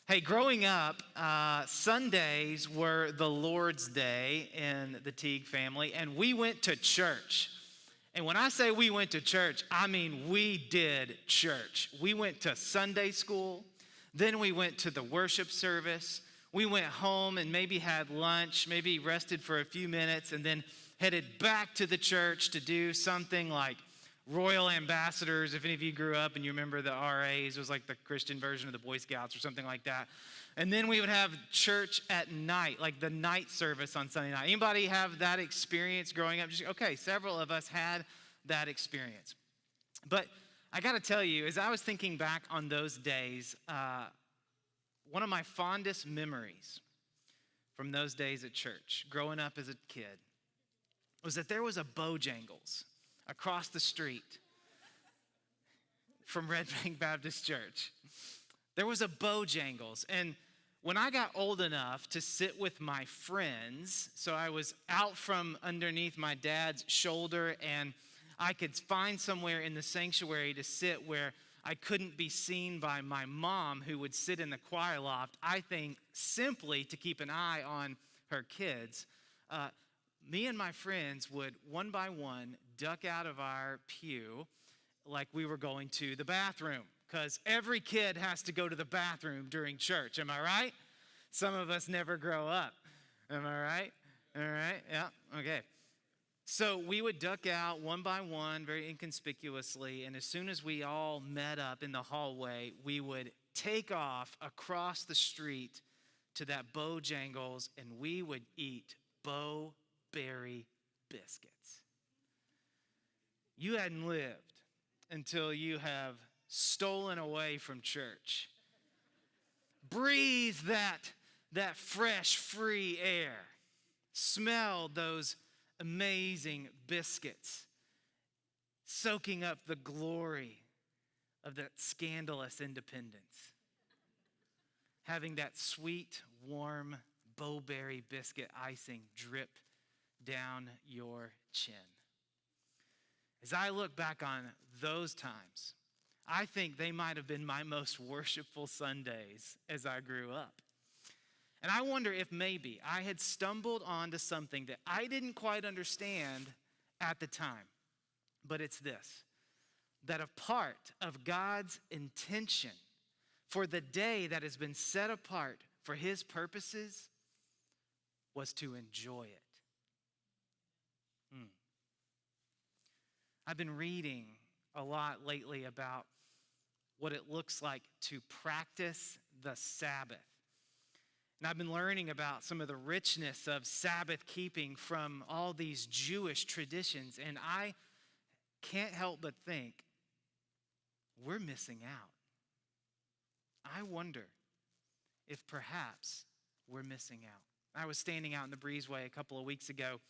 Hey, growing up, Sundays were the Lord's Day in the Teague family, and we went to church. And when I say we went to church, I mean we did church. We went to Sunday school, then we went to the worship service. We went home and maybe had lunch, maybe rested for a few minutes, and then headed back to the church to do something like Royal Ambassadors. If any of you grew up and you remember the RAs, it was like the Christian version of the Boy Scouts or something like that. And then we would have church at night, like the night service on Sunday night. Anybody have that experience growing up? Okay, several of us had that experience. But I got to tell you, as I was thinking back on those days, one of my fondest memories from those days at church, growing up as a kid, was that there was a Bojangles across the street from Red Bank Baptist Church. There was a Bojangles, and when I got old enough to sit with my friends, so I was out from underneath my dad's shoulder, and I could find somewhere in the sanctuary to sit where I couldn't be seen by my mom, who would sit in the choir loft, I think simply to keep an eye on her kids. Me and my friends would, one by one, duck out of our pew like we were going to the bathroom, because every kid has to go to the bathroom during church. Am I right? Some of us never grow up. Am I right? All right? Yeah? Okay. So we would duck out one by one, very inconspicuously, and as soon as we all met up in the hallway, we would take off across the street to that Bojangles, and we would eat Bo-Berry biscuits. You hadn't lived until you have stolen away from church. Breathe that fresh, free air. Smelled those amazing biscuits, soaking up the glory of that scandalous independence. Having that sweet, warm Bo-Berry biscuit icing drip down your chin. As I look back on those times, I think they might have been my most worshipful Sundays as I grew up. And I wonder if maybe I had stumbled onto something that I didn't quite understand at the time. But it's this, that a part of God's intention for the day that has been set apart for His purposes was to enjoy it. I've been reading a lot lately about what it looks like to practice the Sabbath. And I've been learning about some of the richness of Sabbath keeping from all these Jewish traditions. And I can't help but think we're missing out. I wonder if perhaps we're missing out. I was standing out in the breezeway a couple of weeks ago.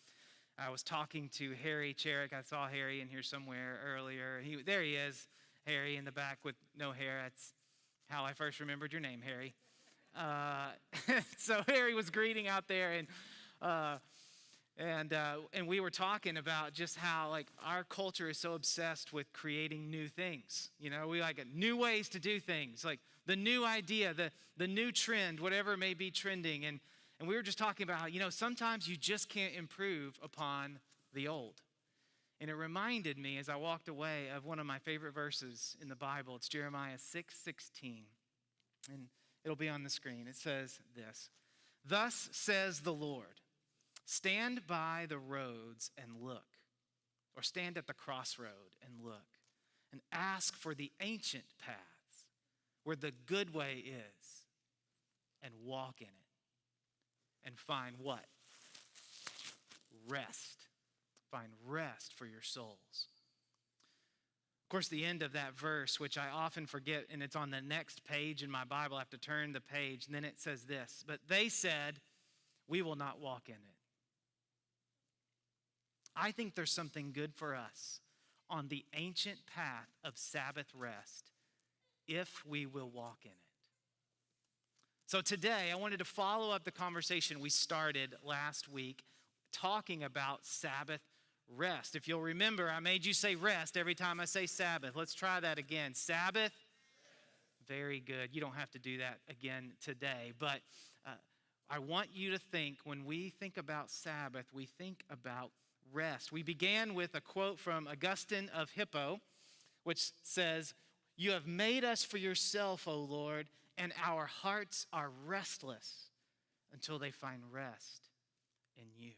I was talking to Harry Cherrick. I saw Harry in here somewhere earlier. There he is, Harry in the back with no hair. That's how I first remembered your name, Harry. So Harry was greeting out there, and we were talking about just how like our culture is so obsessed with creating new things. You know, we like new ways to do things, like the new idea, the new trend, whatever may be trending. And we were just talking about how, you know, sometimes you just can't improve upon the old. And it reminded me as I walked away of one of my favorite verses in the Bible. It's Jeremiah 6:16. And it'll be on the screen. It says this: "Thus says the Lord, stand by the roads and look," or stand at the crossroad and look, "and ask for the ancient paths where the good way is, and walk in it, and find" what? Rest. Find rest for your souls. Of course, the end of that verse, which I often forget, and it's on the next page in my Bible. I have to turn the page, and then it says this: "But they said, we will not walk in it." I think there's something good for us on the ancient path of Sabbath rest if we will walk in it. So today, I wanted to follow up the conversation we started last week talking about Sabbath rest. If you'll remember, I made you say rest every time I say Sabbath. Let's try that again. Sabbath, Very good. You don't have to do that again today, but I want you to think, when we think about Sabbath, we think about rest. We began with a quote from Augustine of Hippo, which says, "You have made us for yourself, O Lord, and our hearts are restless until they find rest in you."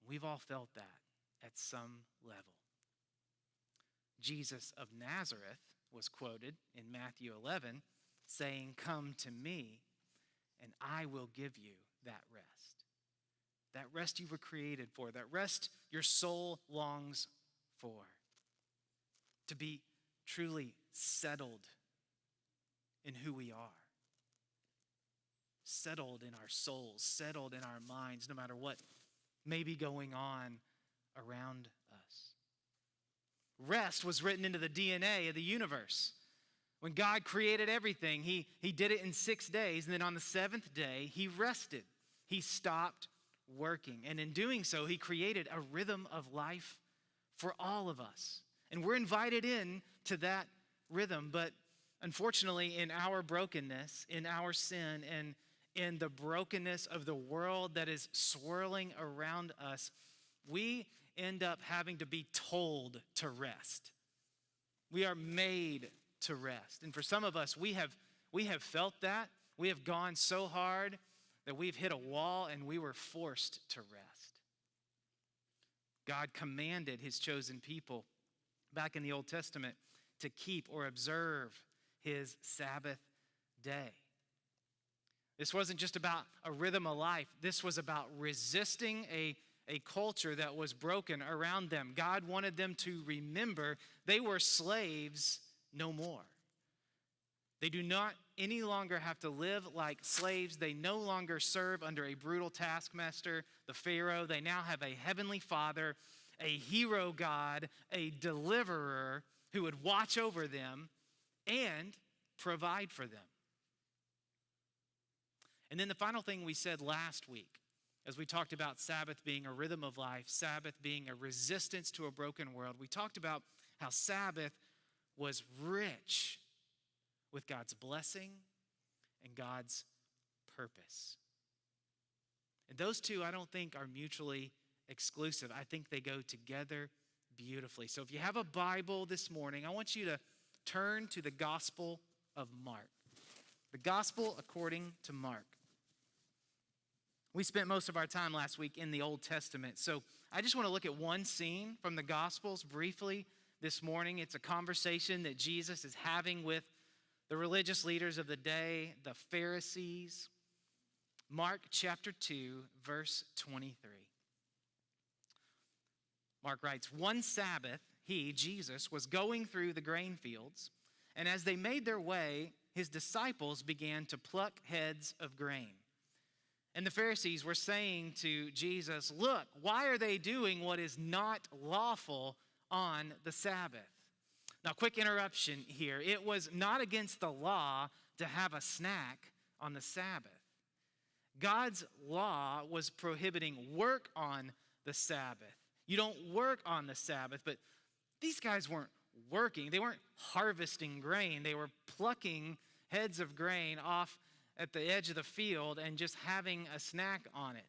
We've all felt that at some level. Jesus of Nazareth was quoted in Matthew 11 saying, "Come to me, and I will give you that rest." That rest you were created for, that rest your soul longs for. To be truly settled in who we are. Settled in our souls, settled in our minds, no matter what may be going on around us. Rest was written into the DNA of the universe. When God created everything, He did it in 6 days, and then on the seventh day, He rested. He stopped working. And in doing so, He created a rhythm of life for all of us. And we're invited in to that rhythm. But unfortunately, in our brokenness, in our sin, and in the brokenness of the world that is swirling around us, we end up having to be told to rest. We are made to rest. And for some of us, we have felt that. We have gone so hard that we've hit a wall and we were forced to rest. God commanded His chosen people back in the Old Testament to keep or observe His Sabbath day. This wasn't just about a rhythm of life. This was about resisting a culture that was broken around them. God wanted them to remember they were slaves no more. They do not any longer have to live like slaves. They no longer serve under a brutal taskmaster, the Pharaoh. They now have a heavenly Father, a hero God, a deliverer who would watch over them and provide for them. And then the final thing we said last week, as we talked about Sabbath being a rhythm of life, Sabbath being a resistance to a broken world, we talked about how Sabbath was rich with God's blessing and God's purpose. And those two, I don't think, are mutually exclusive. I think they go together beautifully. So if you have a Bible this morning, I want you to turn to the Gospel of Mark. The Gospel according to Mark. We spent most of our time last week in the Old Testament, so I just want to look at one scene from the Gospels briefly this morning. It's a conversation that Jesus is having with the religious leaders of the day, the Pharisees. Mark chapter 2, verse 23. Mark writes, "One Sabbath, He, Jesus, was going through the grain fields, and as they made their way, His disciples began to pluck heads of grain. And the Pharisees were saying to Jesus, 'Look, why are they doing what is not lawful on the Sabbath?'" Now, quick interruption here. It was not against the law to have a snack on the Sabbath. God's law was prohibiting work on the Sabbath. You don't work on the Sabbath, but these guys weren't working. They weren't harvesting grain. They were plucking heads of grain off at the edge of the field and just having a snack on it.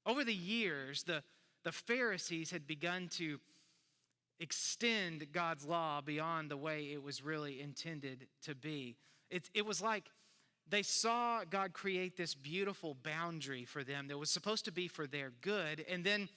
Over the years, the Pharisees had begun to extend God's law beyond the way it was really intended to be. It was like they saw God create this beautiful boundary for them that was supposed to be for their good, and then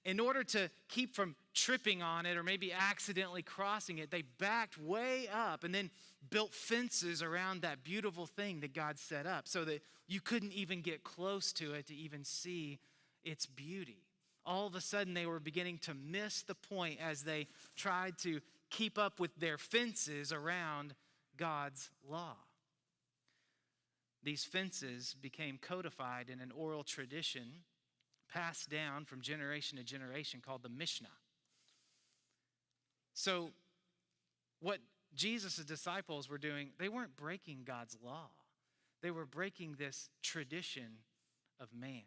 in order to keep from tripping on it or maybe accidentally crossing it, they backed way up and then built fences around that beautiful thing that God set up so that you couldn't even get close to it to even see its beauty. All of a sudden, they were beginning to miss the point as they tried to keep up with their fences around God's law. These fences became codified in an oral tradition passed down from generation to generation called the Mishnah. So what Jesus' disciples were doing, they weren't breaking God's law. They were breaking this tradition of man.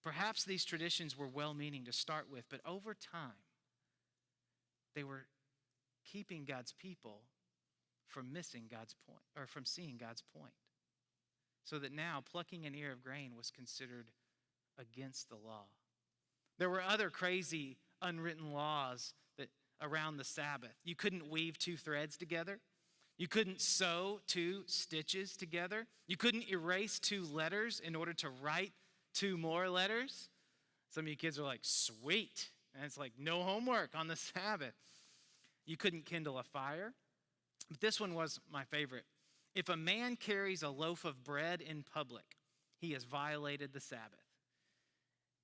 Perhaps these traditions were well-meaning to start with, but over time, they were keeping God's people from missing God's point, or from seeing God's point. So that now plucking an ear of grain was considered against the law. There were other crazy unwritten laws that around the Sabbath. You couldn't weave two threads together. You couldn't sew two stitches together. You couldn't erase two letters in order to write two more letters. Some of you kids are like, sweet. And it's like, no homework on the Sabbath. You couldn't kindle a fire. But this one was my favorite. If a man carries a loaf of bread in public, he has violated the Sabbath.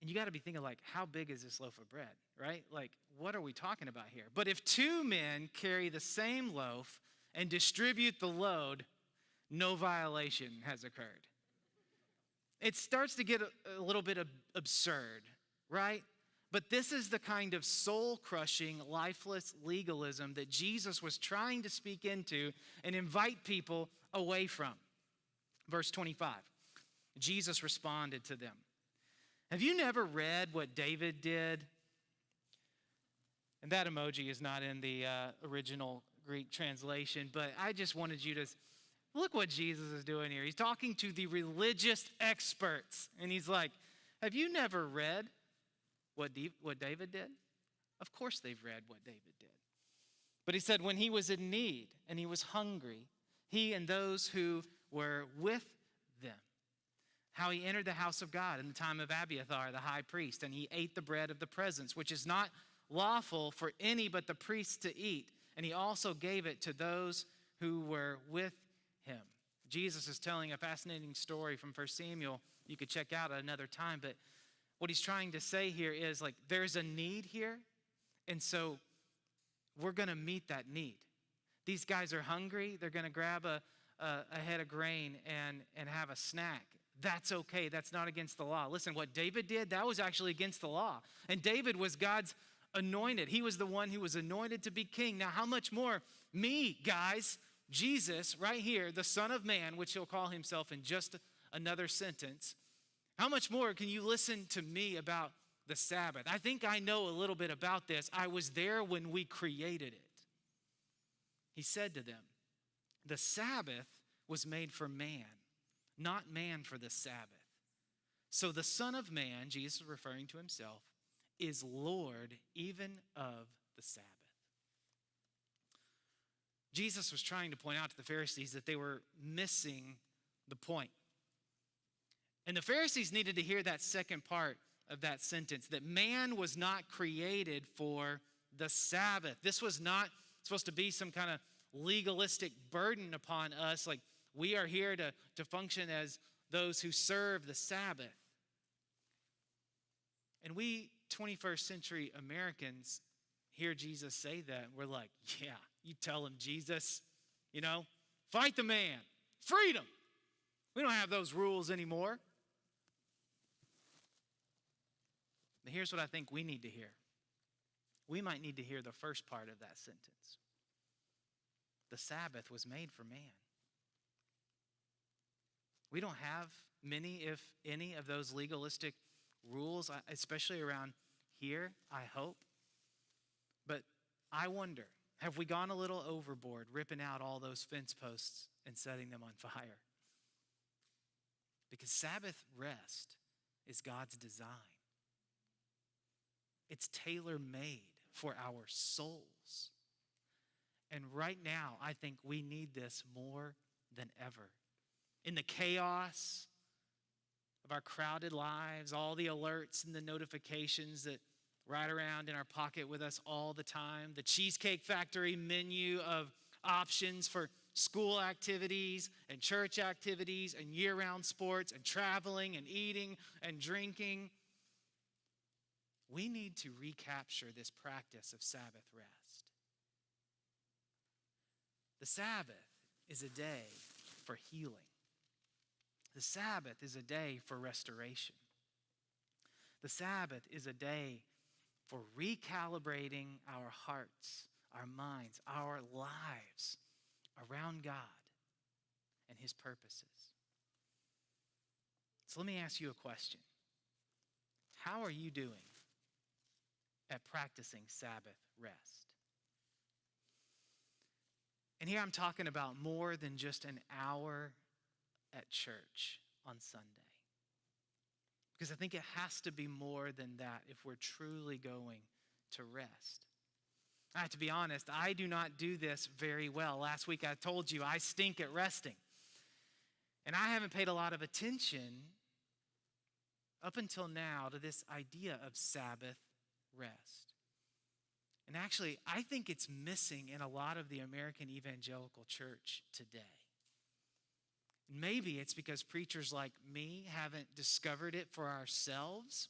And you got to be thinking, like, how big is this loaf of bread, right? Like, what are we talking about here? But if two men carry the same loaf and distribute the load, no violation has occurred. It starts to get a little bit absurd, right? But this is the kind of soul-crushing, lifeless legalism that Jesus was trying to speak into and invite people away from. Verse 25, Jesus responded to them. Have you never read what David did? And that emoji is not in the original Greek translation, but I just wanted you to look what Jesus is doing here. He's talking to the religious experts, and he's like, have you never read what David did? Of course they've read what David did. But he said when he was in need and he was hungry, he and those who were with them, how he entered the house of God in the time of Abiathar, the high priest, and he ate the bread of the presence, which is not lawful for any but the priests to eat. And he also gave it to those who were with him. Jesus is telling a fascinating story from 1 Samuel. You could check out at another time, but what he's trying to say here is, like, there's a need here, and so we're going to meet that need. These guys are hungry. They're going to grab a head of grain and have a snack. That's okay. That's not against the law. Listen, what David did, that was actually against the law. And David was God's anointed. He was the one who was anointed to be king. Now, how much more me, guys, Jesus, right here, the Son of Man, which he'll call himself in just another sentence, how much more can you listen to me about the Sabbath? I think I know a little bit about this. I was there when we created it. He said to them, the Sabbath was made for man, not man for the Sabbath. So the Son of Man, Jesus referring to himself, is Lord even of the Sabbath. Jesus was trying to point out to the Pharisees that they were missing the point. And the Pharisees needed to hear that second part of that sentence, that man was not created for the Sabbath. This was not supposed to be some kind of legalistic burden upon us, like we are here to function as those who serve the Sabbath. And we 21st century Americans hear Jesus say that, and we're like, yeah, you tell him, Jesus, fight the man, freedom. We don't have those rules anymore. But here's what I think we need to hear. We might need to hear the first part of that sentence. The Sabbath was made for man. We don't have many, if any, of those legalistic rules, especially around here, I hope. But I wonder, have we gone a little overboard, ripping out all those fence posts and setting them on fire? Because Sabbath rest is God's design. It's tailor-made for our souls. And right now, I think we need this more than ever. In the chaos of our crowded lives, all the alerts and the notifications that ride around in our pocket with us all the time, the Cheesecake Factory menu of options for school activities and church activities and year-round sports and traveling and eating and drinking. We need to recapture this practice of Sabbath rest. The Sabbath is a day for healing. The Sabbath is a day for restoration. The Sabbath is a day for recalibrating our hearts, our minds, our lives around God and his purposes. So let me ask you a question. How are you doing at practicing Sabbath rest? And here I'm talking about more than just an hour at church on Sunday. Because I think it has to be more than that if we're truly going to rest. I have to be honest, I do not do this very well. Last week I told you I stink at resting. And I haven't paid a lot of attention up until now to this idea of Sabbath rest. And actually, I think it's missing in a lot of the American evangelical church today. Maybe it's because preachers like me haven't discovered it for ourselves.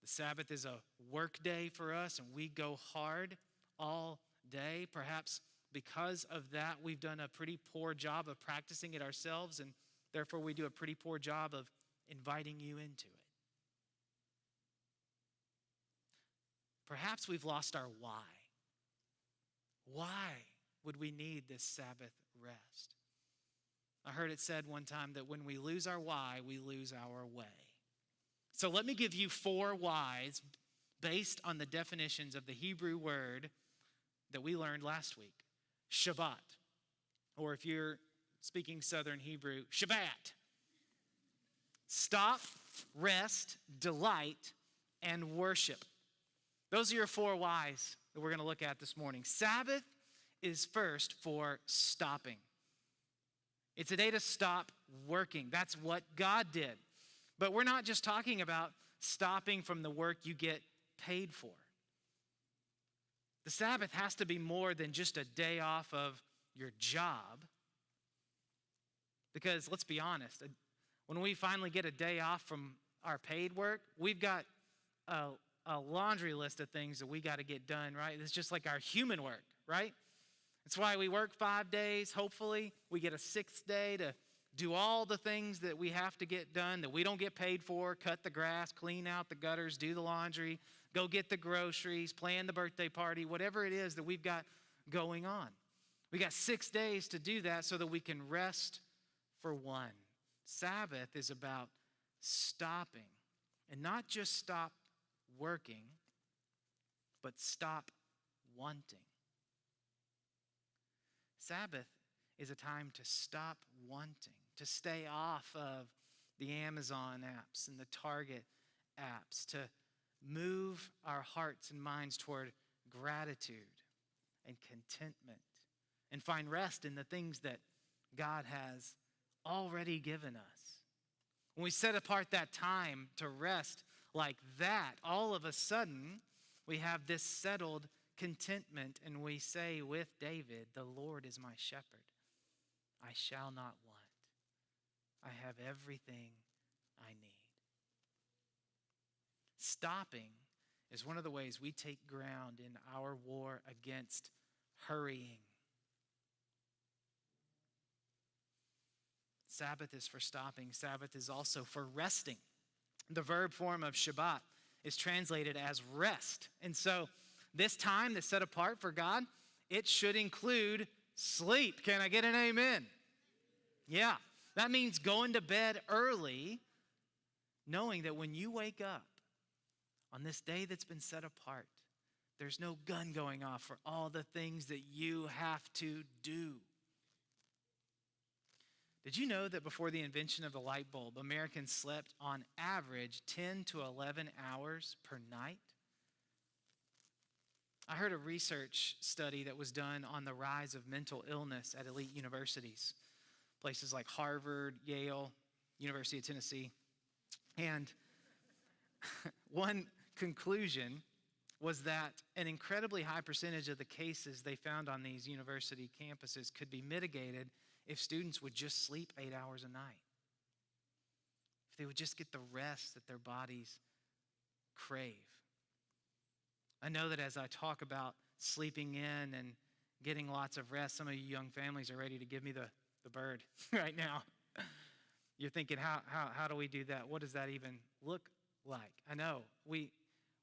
The Sabbath is a work day for us, and we go hard all day. Perhaps because of that, we've done a pretty poor job of practicing it ourselves, and therefore we do a pretty poor job of inviting you into it. Perhaps we've lost our why. Why would we need this Sabbath rest? I heard it said one time that when we lose our why, we lose our way. So let me give you 4 whys based on the definitions of the Hebrew word that we learned last week. Shabbat, or if you're speaking Southern Hebrew, Shabbat. Stop, rest, delight, and worship. Those are your 4 whys that we're going to look at this morning. Sabbath is first for stopping. It's a day to stop working. That's what God did. But we're not just talking about stopping from the work you get paid for. The Sabbath has to be more than just a day off of your job. Because let's be honest, when we finally get a day off from our paid work, we've got a laundry list of things that we got to get done, right? It's just like our human work, right? That's why we work 5 days. Hopefully, we get a 6th day to do all the things that we have to get done that we don't get paid for, cut the grass, clean out the gutters, do the laundry, go get the groceries, plan the birthday party, whatever it is that we've got going on. We got 6 days to do that so that we can rest for 1. Sabbath is about stopping, and not just stop working, but stop wanting. Sabbath is a time to stop wanting, to stay off of the Amazon apps and the Target apps, to move our hearts and minds toward gratitude and contentment and find rest in the things that God has already given us. When we set apart that time to rest like that, all of a sudden we have this settled contentment, and we say with David, "The Lord is my shepherd. I shall not want. I have everything I need." Stopping is one of the ways we take ground in our war against hurrying. Sabbath is for stopping. Sabbath is also for resting. The verb form of Shabbat is translated as rest. And so this time that's set apart for God, it should include sleep. Can I get an amen? Yeah, that means going to bed early, knowing that when you wake up on this day that's been set apart, there's no gun going off for all the things that you have to do. Did you know that before the invention of the light bulb, Americans slept on average 10 to 11 hours per night? I heard a research study that was done on the rise of mental illness at elite universities, places like Harvard, Yale, University of Tennessee. And one conclusion was that an incredibly high percentage of the cases they found on these university campuses could be mitigated if students would just sleep 8 hours a night. If they would just get the rest that their bodies crave. I know that as I talk about sleeping in and getting lots of rest, some of you young families are ready to give me the bird right now. You're thinking, how do we do that? What does that even look like? I know. We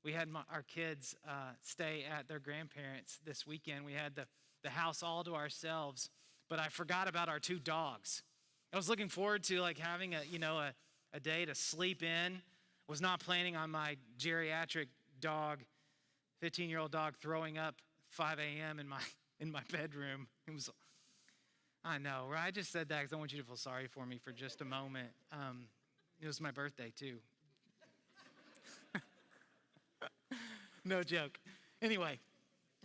had our kids stay at their grandparents this weekend. We had the house all to ourselves, but I forgot about our 2 dogs. I was looking forward to having a day to sleep in. Was not planning on my geriatric dog, 15-year-old dog, throwing up 5 a.m. in my bedroom. I know, right? I just said that because I want you to feel sorry for me for just a moment. It was my birthday, too. No joke. Anyway,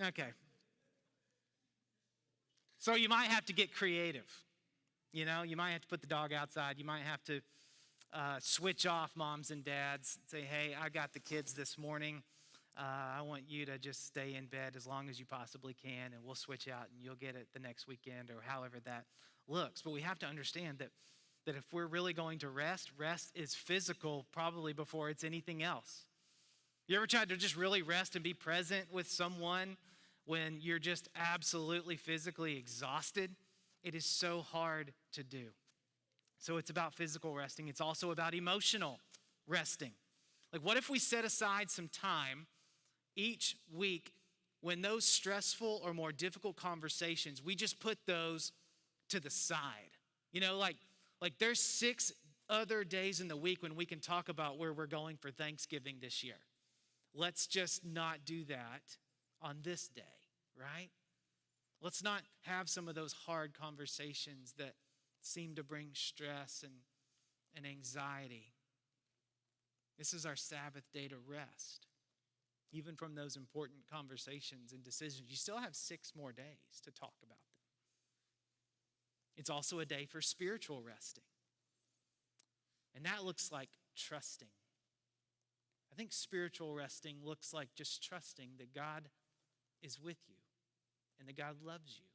okay. So you might have to get creative. You know, you might have to put the dog outside. You might have to switch off, moms and dads. Say, hey, I got the kids this morning. I want you to just stay in bed as long as you possibly can, and we'll switch out, and you'll get it the next weekend or however that looks. But we have to understand that if we're really going to rest is physical probably before it's anything else. You ever tried to just really rest and be present with someone when you're just absolutely physically exhausted? It is so hard to do. So it's about physical resting. It's also about emotional resting. Like, what if we set aside some time each week when those stressful or more difficult conversations, we just put those to the side? You know, like there's 6 other days in the week when we can talk about where we're going for Thanksgiving this year. Let's just not do that on this day, right? Let's not have some of those hard conversations that seem to bring stress and anxiety. This is our Sabbath day to rest. Even from those important conversations and decisions, you still have 6 more days to talk about them. It's also a day for spiritual resting. And that looks like trusting. I think spiritual resting looks like just trusting that God is with you and that God loves you.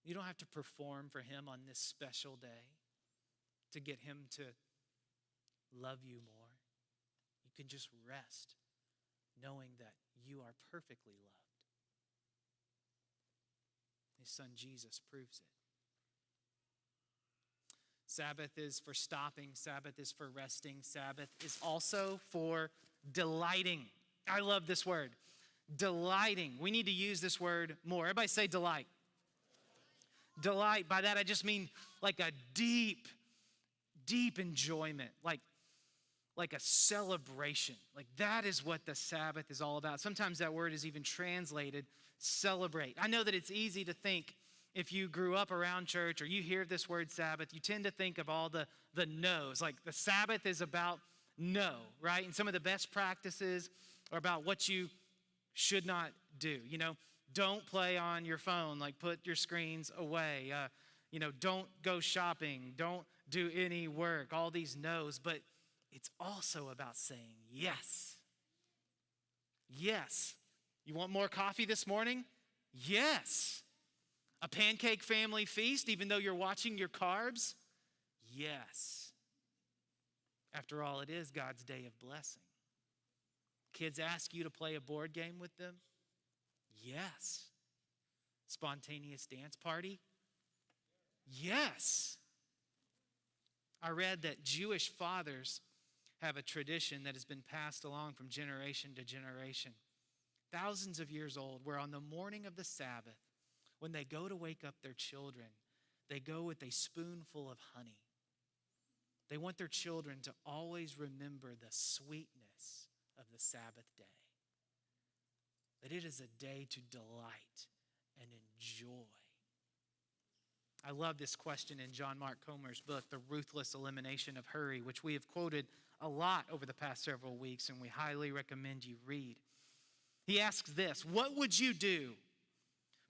You don't have to perform for him on this special day to get him to love you more. You can just rest knowing that you are perfectly loved. His son Jesus proves it. Sabbath is for stopping. Sabbath is for resting. Sabbath is also for delighting. I love this word, delighting. We need to use this word more. Everybody say delight. Delight, by that I just mean like a deep, deep enjoyment, like a celebration. Like that is what the Sabbath is all about. Sometimes that word is even translated celebrate. I know that it's easy to think, if you grew up around church or you hear this word Sabbath, you tend to think of all the no's. Like the Sabbath is about no, right? And some of the best practices are about what you should not do. You know, don't play on your phone, like put your screens away. Don't go shopping. Don't do any work. All these no's. But it's also about saying yes. Yes. You want more coffee this morning? Yes. A pancake family feast, even though you're watching your carbs? Yes. After all, it is God's day of blessing. Kids ask you to play a board game with them? Yes. Spontaneous dance party? Yes. I read that Jewish fathers have a tradition that has been passed along from generation to generation, thousands of years old, where on the morning of the Sabbath, when they go to wake up their children, they go with a spoonful of honey. They want their children to always remember the sweetness of the Sabbath day. That it is a day to delight and enjoy. I love this question in John Mark Comer's book, The Ruthless Elimination of Hurry, which we have quoted a lot over the past several weeks, and we highly recommend you read. He asks this: what would you do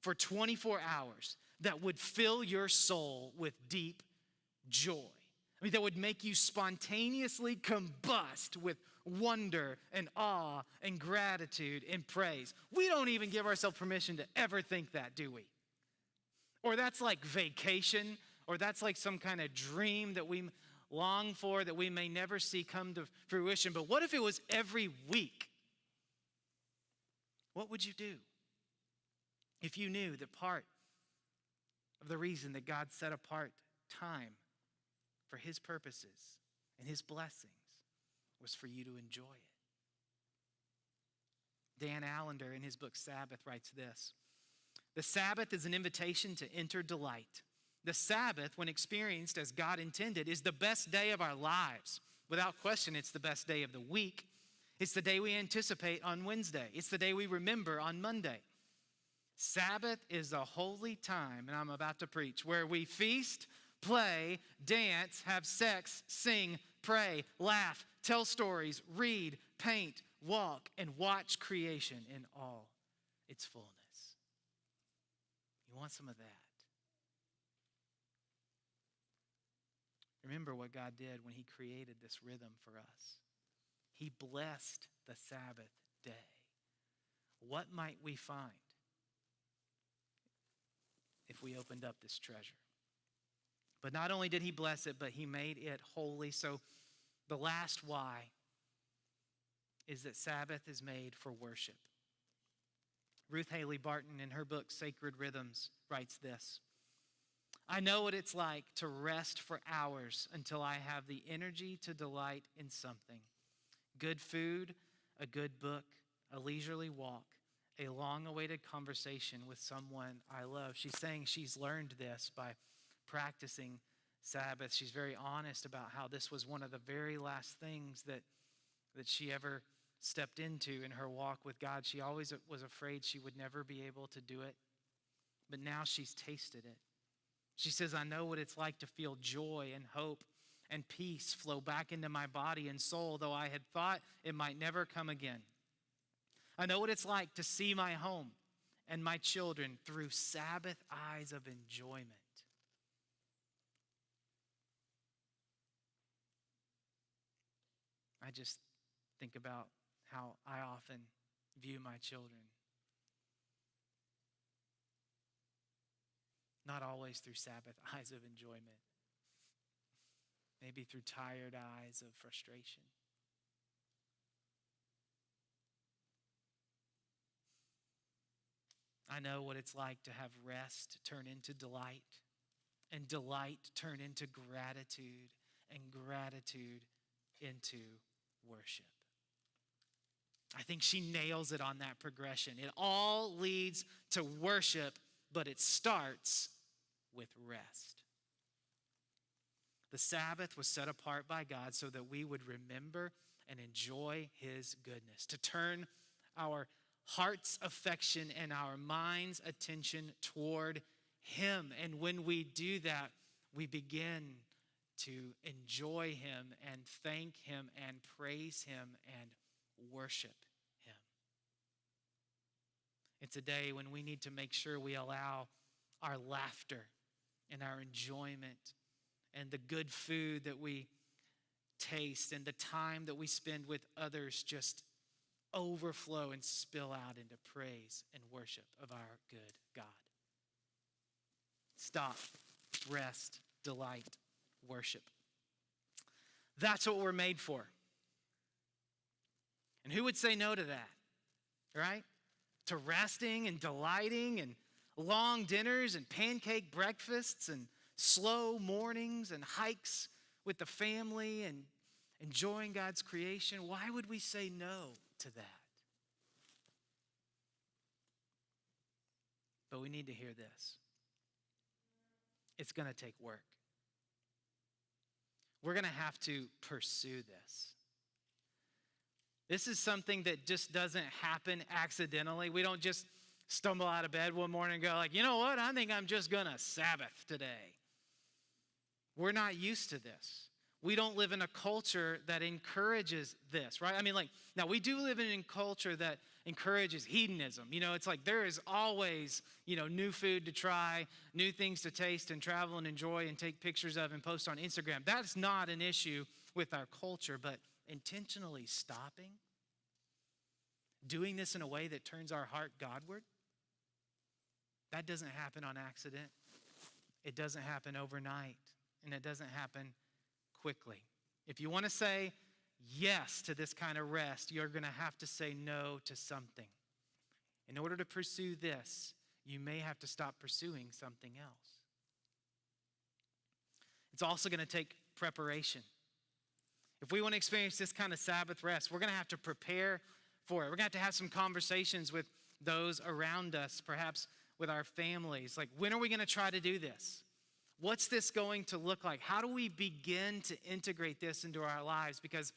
for 24 hours that would fill your soul with deep joy? I mean, that would make you spontaneously combust with wonder and awe and gratitude and praise. We don't even give ourselves permission to ever think that, do we? Or that's like vacation, or that's like some kind of dream that we long for that we may never see come to fruition. But what if it was every week? What would you do if you knew that part of the reason that God set apart time for his purposes and his blessings was for you to enjoy it? Dan Allender, in his book Sabbath, writes this: the Sabbath is an invitation to enter delight. The Sabbath, when experienced as God intended, is the best day of our lives. Without question, it's the best day of the week. It's the day we anticipate on Wednesday. It's the day we remember on Monday. Sabbath is a holy time, and I'm about to preach, where we feast, play, dance, have sex, sing, pray, laugh, tell stories, read, paint, walk, and watch creation in all its fullness. You want some of that? Remember what God did when he created this rhythm for us. He blessed the Sabbath day. What might we find if we opened up this treasure? But not only did he bless it, but he made it holy. So the last why is that Sabbath is made for worship. Ruth Haley Barton, in her book, Sacred Rhythms, writes this: I know what it's like to rest for hours until I have the energy to delight in something. Good food, a good book, a leisurely walk, a long-awaited conversation with someone I love. She's saying she's learned this by practicing Sabbath. She's very honest about how this was one of the very last things that she ever stepped into in her walk with God. She always was afraid she would never be able to do it, but now she's tasted it. She says, I know what it's like to feel joy and hope and peace flow back into my body and soul, though I had thought it might never come again. I know what it's like to see my home and my children through Sabbath eyes of enjoyment. I just think about how I often view my children. Not always through Sabbath eyes of enjoyment. Maybe through tired eyes of frustration. I know what it's like to have rest turn into delight, and delight turn into gratitude, and gratitude into worship. I think she nails it on that progression. It all leads to worship, but it starts with rest. The Sabbath was set apart by God so that we would remember and enjoy his goodness, to turn our heart's affection and our mind's attention toward him. And when we do that, we begin to enjoy him and thank him and praise him and worship him. It's a day when we need to make sure we allow our laughter and our enjoyment and the good food that we taste and the time that we spend with others just overflow and spill out into praise and worship of our good God. Stop, rest, delight, worship. That's what we're made for. And who would say no to that, right? To resting and delighting and long dinners and pancake breakfasts and slow mornings and hikes with the family and enjoying God's creation. Why would we say no to that? But we need to hear this. It's going to take work. We're going to have to pursue this. This is something that just doesn't happen accidentally. We don't just stumble out of bed one morning and go like, you know what? I think I'm just going to Sabbath today. We're not used to this. We don't live in a culture that encourages this, right? I mean, now we do live in a culture that encourages hedonism. It's like there is always, new food to try, new things to taste and travel and enjoy and take pictures of and post on Instagram. That's not an issue with our culture, but intentionally stopping, doing this in a way that turns our heart Godward, that doesn't happen on accident. It doesn't happen overnight, and it doesn't happen quickly. If you want to say yes to this kind of rest, you're going to have to say no to something. In order to pursue this, you may have to stop pursuing something else. It's also going to take preparation. If we want to experience this kind of Sabbath rest, we're going to have to prepare for it. We're going to have some conversations with those around us, perhaps with our families. Like, when are we going to try to do this? What's this going to look like? How do we begin to integrate this into our lives? Because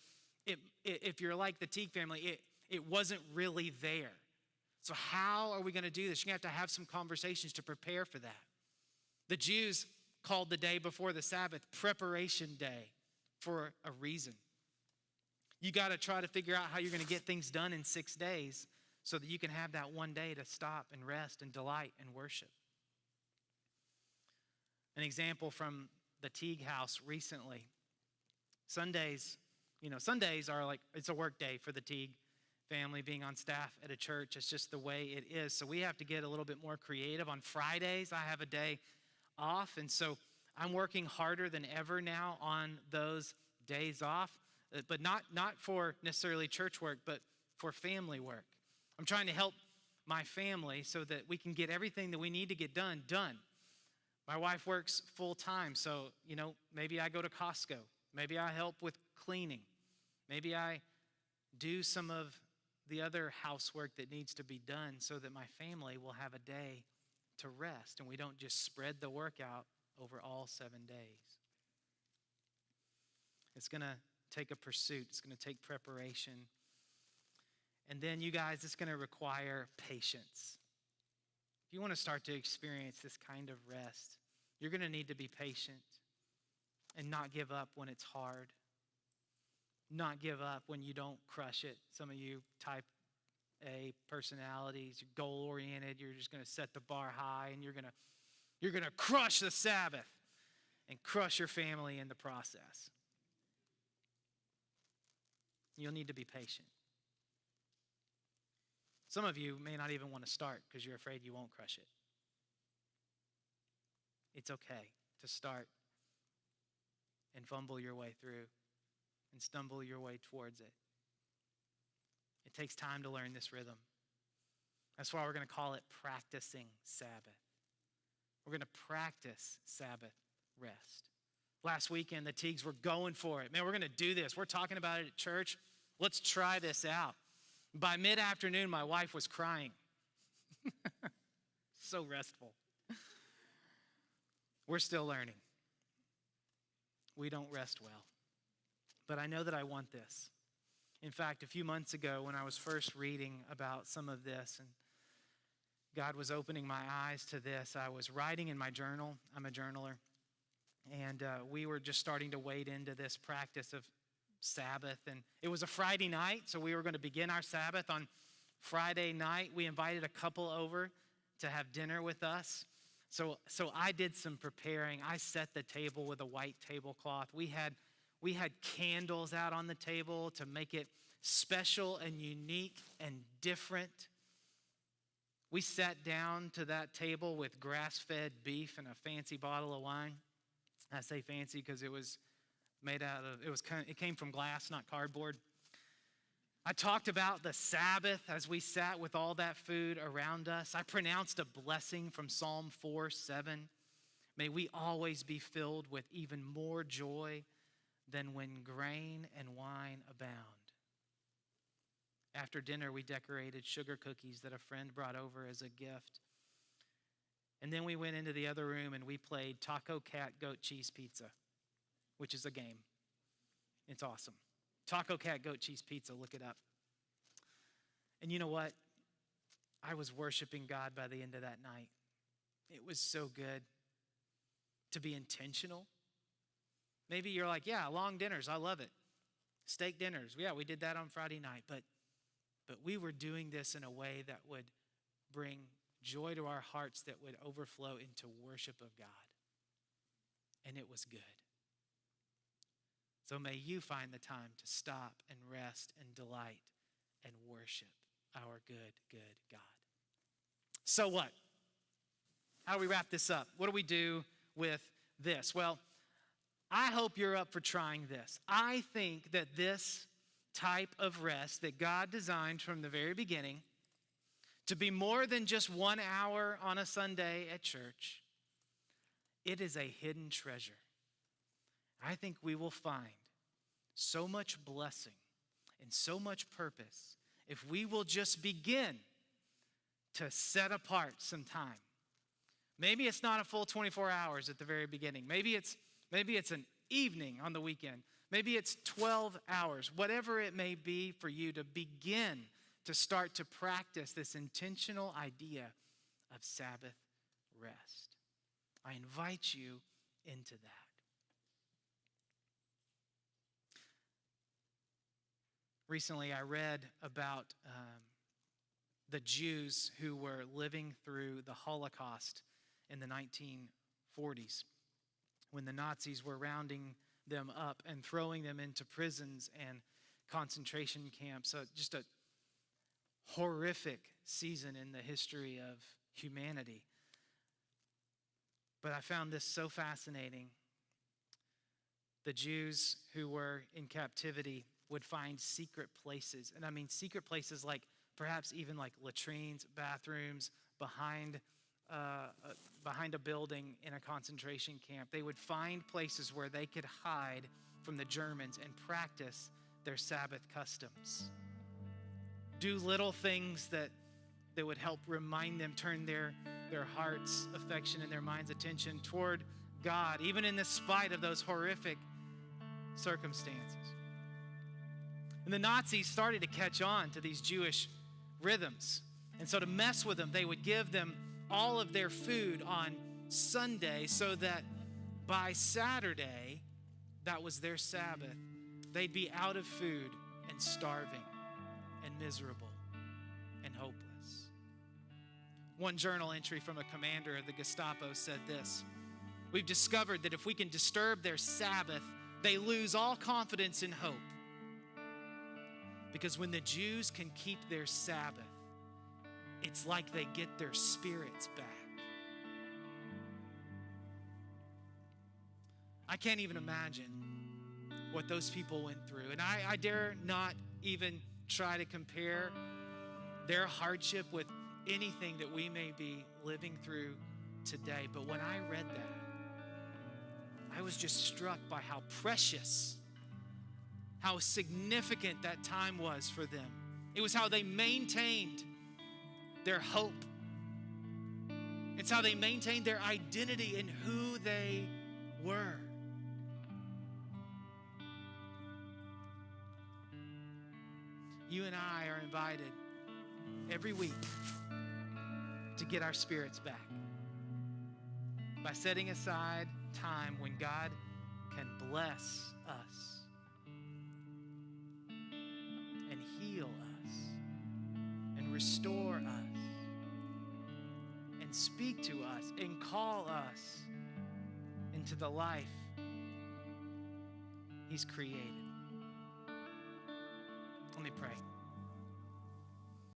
if you're like the Teague family, it wasn't really there. So how are we going to do this? You're going to have some conversations to prepare for that. The Jews called the day before the Sabbath preparation day for a reason. You got to try to figure out how you're going to get things done in 6 days so that you can have that one day to stop and rest and delight and worship. An example from the Teague house recently. Sundays are like, it's a work day for the Teague family being on staff at a church. It's just the way it is. So we have to get a little bit more creative. On Fridays, I have a day off. And so I'm working harder than ever now on those days off, but not for necessarily church work, but for family work. I'm trying to help my family so that we can get everything that we need to get done. My wife works full time, so, maybe I go to Costco. Maybe I help with cleaning. Maybe I do some of the other housework that needs to be done so that my family will have a day to rest and we don't just spread the work out over all 7 days. It's going to take a pursuit. It's going to take preparation. And then, you guys, it's going to require patience. If you want to start to experience this kind of rest, you're going to need to be patient and not give up when it's hard. Not give up when you don't crush it. Some of you type A personalities, you're goal-oriented, you're just going to set the bar high and you're going to crush the Sabbath and crush your family in the process. You'll need to be patient. Some of you may not even want to start because you're afraid you won't crush it. It's okay to start and fumble your way through and stumble your way towards it. It takes time to learn this rhythm. That's why we're going to call it practicing Sabbath. We're going to practice Sabbath rest. Last weekend, the Teagues were going for it. Man, we're going to do this. We're talking about it at church. Let's try this out. By mid-afternoon, my wife was crying. So restful. We're still learning. We don't rest well. But I know that I want this. In fact, a few months ago when I was first reading about some of this and God was opening my eyes to this, I was writing in my journal. I'm a journaler. And we were just starting to wade into this practice of Sabbath. And it was a Friday night, so we were going to begin our Sabbath on Friday night. We invited a couple over to have dinner with us. So I did some preparing. I set the table with a white tablecloth. We had candles out on the table to make it special and unique and different. We sat down to that table with grass-fed beef and a fancy bottle of wine. I say fancy because it was made out of, it came from glass, not cardboard. I talked about the Sabbath as we sat with all that food around us. I pronounced a blessing from Psalm 4:7. May we always be filled with even more joy than when grain and wine abound. After dinner, we decorated sugar cookies that a friend brought over as a gift. And then we went into the other room and we played Taco Cat Goat Cheese Pizza, which is a game. It's awesome. Taco Cat Goat Cheese Pizza, look it up. And you know what? I was worshiping God by the end of that night. It was so good to be intentional. Maybe you're like, yeah, long dinners, I love it. Steak dinners, yeah, we did that on Friday night. But we were doing this in a way that would bring joy to our hearts, that would overflow into worship of God. And it was good. So may you find the time to stop and rest and delight and worship our good, good God. So what? How do we wrap this up? What do we do with this? Well, I hope you're up for trying this. I think that this type of rest that God designed from the very beginning to be more than just 1 hour on a Sunday at church, it is a hidden treasure. I think we will find so much blessing and so much purpose if we will just begin to set apart some time. Maybe it's not a full 24 hours at the very beginning. Maybe it's an evening on the weekend. Maybe it's 12 hours. Whatever it may be for you to begin to start to practice this intentional idea of Sabbath rest. I invite you into that. Recently, I read about the Jews who were living through the Holocaust in the 1940s, when the Nazis were rounding them up and throwing them into prisons and concentration camps. So just a horrific season in the history of humanity. But I found this so fascinating. The Jews who were in captivity would find secret places. And I mean secret places like perhaps even like latrines, bathrooms, behind a building in a concentration camp. They would find places where they could hide from the Germans and practice their Sabbath customs. Do little things that would help remind them, turn their heart's affection and their mind's attention toward God, even in the spite of those horrific circumstances. And the Nazis started to catch on to these Jewish rhythms. And so to mess with them, they would give them all of their food on Sunday so that by Saturday, that was their Sabbath, they'd be out of food and starving and miserable and hopeless. One journal entry from a commander of the Gestapo said this: "We've discovered that if we can disturb their Sabbath, they lose all confidence in hope. Because when the Jews can keep their Sabbath, it's like they get their spirits back." I can't even imagine what those people went through. And I dare not even try to compare their hardship with anything that we may be living through today. But when I read that, I was just struck by how precious, how significant that time was for them. It was how they maintained their hope. It's how they maintained their identity in who they were. You and I are invited every week to get our spirits back by setting aside time when God can bless us and heal us and restore us and speak to us and call us into the life He's created. Let me pray.